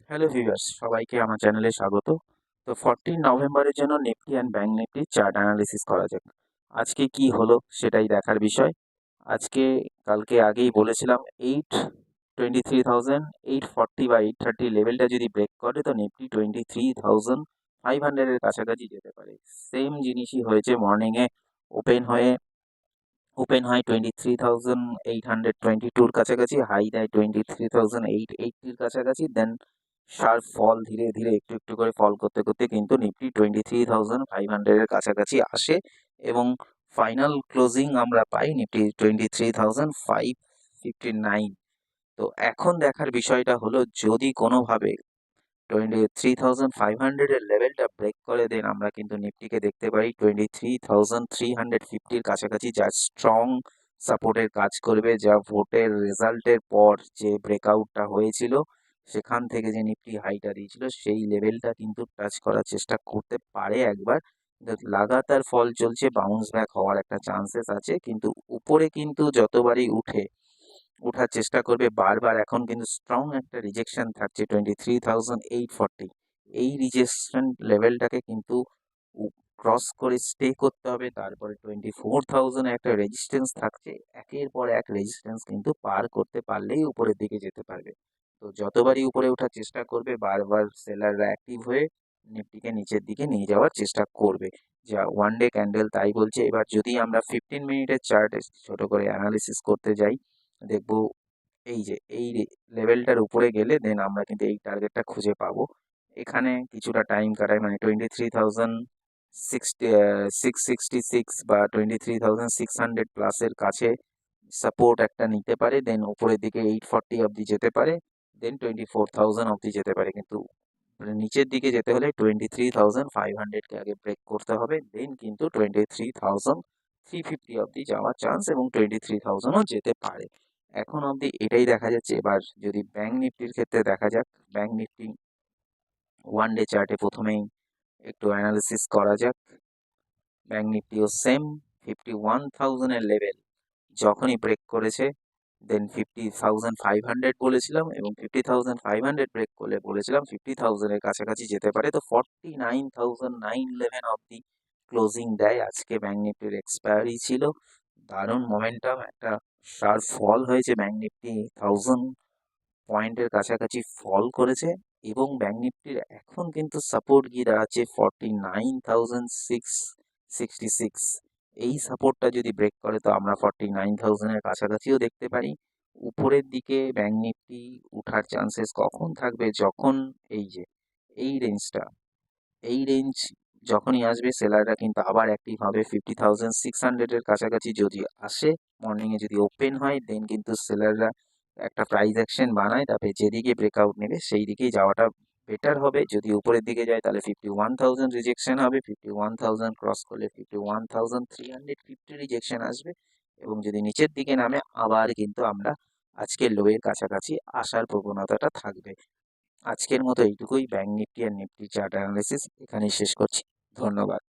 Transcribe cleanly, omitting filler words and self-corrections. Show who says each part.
Speaker 1: Hello viewers, সবাইকে আমার চ্যানেলে স্বাগত। তো 14 নভেম্বরের জন্য নিফটি অ্যান্ড ব্যাংক নিফটির চার্ট অ্যানালিসিস করা যাক। আজকে কি হলো সেটাই দেখার বিষয়। আজকে কালকে আগেই বলেছিলাম 823,840 বা 830 লেভেলটা যদি ব্রেক করে তো নিফটি 23,500 এর কাছাকাছি যেতে পারে। সেম জিনিসই হয়েছে। মর্নিংয়ে ওপেন হয়ে ওপেন হয় 23,822-র কাছাকাছি, হাই দেয় 23,880-র কাছাকাছি, দেন শার্প ফল, ধীরে ধীরে একটু একটু করে ফল করতে করতে কিন্তু নিফটি 23,500-এর কাছাকাছি আসে এবং ফাইনাল ক্লোজিং আমরা পাই নিফটি 23,559। তো এখন দেখার বিষয়টা হলো, যদি কোনোভাবে 23,500-এর লেভেলটা ব্রেক করে দেন আমরা কিন্তু নিফটিকে দেখতে পারি 23,350-র কাছাকাছি, যা স্ট্রং সাপোর্টের কাজ করবে, যা ভোটের রেজাল্টের পর যে ব্রেকআউটটা হয়েছিল সেখান থেকে যে নিফটি হাইটা দিয়েছিল সেই লেভেলটা কিন্তু টাচ করার চেষ্টা করতে পারে একবার। লাগাতার ফল চলছে, বাউন্স ব্যাক হওয়ার একটা চান্সেস আছে, কিন্তু উপরে কিন্তু যতবারই ওঠার চেষ্টা করবে বারবার। এখন কিন্তু স্ট্রং একটা রিজেকশন থাকছে 23,840। এই রিজেকশন লেভেলটাকে কিন্তু ক্রস করে স্টে করতে হবে, তারপরে 24,000 একটা রেজিস্ট্যান্স থাকছে। একের পর এক রেজিস্ট্যান্স কিন্তু পার করতে পারলেই উপরের দিকে যেতে পারবে। তো যতবারই উপরে ওঠার চেষ্টা করবে বারবার সেলাররা অ্যাক্টিভ হয়ে নিফটিকে নিচের দিকে নিয়ে যাওয়ার চেষ্টা করবে, যা ওয়ান ডে ক্যান্ডেল তাই বলছে। এবার যদি আমরা 15 মিনিটের চার্টে ছোট করে অ্যানালিসিস করতে যাই, দেখবো এই যে এই লেভেলটার উপরে গেলে দেন আমরা কিন্তু এই টার্গেটটা খুঁজে পাবো। এখানে কিছুটা টাইম কাটায়, মানে 23,666 বা 23,600 প্লাসের কাছে সাপোর্ট একটা নিতে পারে, দেন উপরের দিকে 840 অবধি যেতে পারে, দেন 24,000 অবধি যেতে পারে। কিন্তু নিচের দিকে যেতে হলে 23,500-কে আগে ব্রেক করতে হবে, দেন কিন্তু 23,350 অবধি যাওয়ার চান্স এবং 23,000ও যেতে পারে। এখন অবধি এটাই দেখা যাচ্ছে। এবার যদি ব্যাংক নিফটির ক্ষেত্রে দেখা যাক, ব্যাংক নিফটি ওয়ান ডে চার্টে প্রথমেই একটু অ্যানালিসিস করা যাক। ব্যাংক নিফটিও সেম 51,000-এর লেভেল যখনই ব্রেক করেছে, দেন 50,500 বলেছিলাম এবং 50,500 ব্রেক করলে বলেছিলাম 50,000-এর কাছাকাছি যেতে পারে। তো 49,911 অবধি ক্লোজিং দেয়। আজকে ব্যাংক নিফটির এক্সপায়ারি ছিল, দারুণ মোমেন্টাম, একটা শার্প ফল হয়েছে। ব্যাংক নিফটি 1000 পয়েন্টের কাছাকাছি ফল করেছে এবং ব্যাংক নিফটির এখন কিন্তু সাপোর্ট গিয়ে দাঁড়াচ্ছে 49,666। এই সাপোর্টটা যদি ব্রেক করে তো আমরা 49,000-এর কাছাকাছিও দেখতে পারি। উপরের দিকে ব্যাংক নিফটি উঠার চান্সেস কখন থাকবে, যখন এই যে এই রেঞ্জ যখনই আসবে সেলাররা কিন্তু আবার অ্যাক্টিভ হবে। 50,600-এর কাছাকাছি যদি আসে, মর্নিংয়ে যদি ওপেন হয়, দেন কিন্তু সেলাররা একটা প্রাইস অ্যাকশন বানায়, তারপরে যেদিকে ব্রেকআউট নেবে সেই দিকেই যাওয়াটা বেটার হবে। যদি উপরের দিকে যায় তাহলে 51,000 রিজেকশন হবে, 51,000 ক্রস করলে 51,350 রিজেকশন আসবে এবং যদি নিচের দিকে নামে আবার কিন্তু আমরা আজকের লোয়ের কাছাকাছি আসার প্রবণতাটা থাকবে। আজকের মতো এইটুকুই। ব্যাংক নিফটি আর নিফটি চার্ট অ্যানালিসিস এখানেই শেষ করছি। ধন্যবাদ।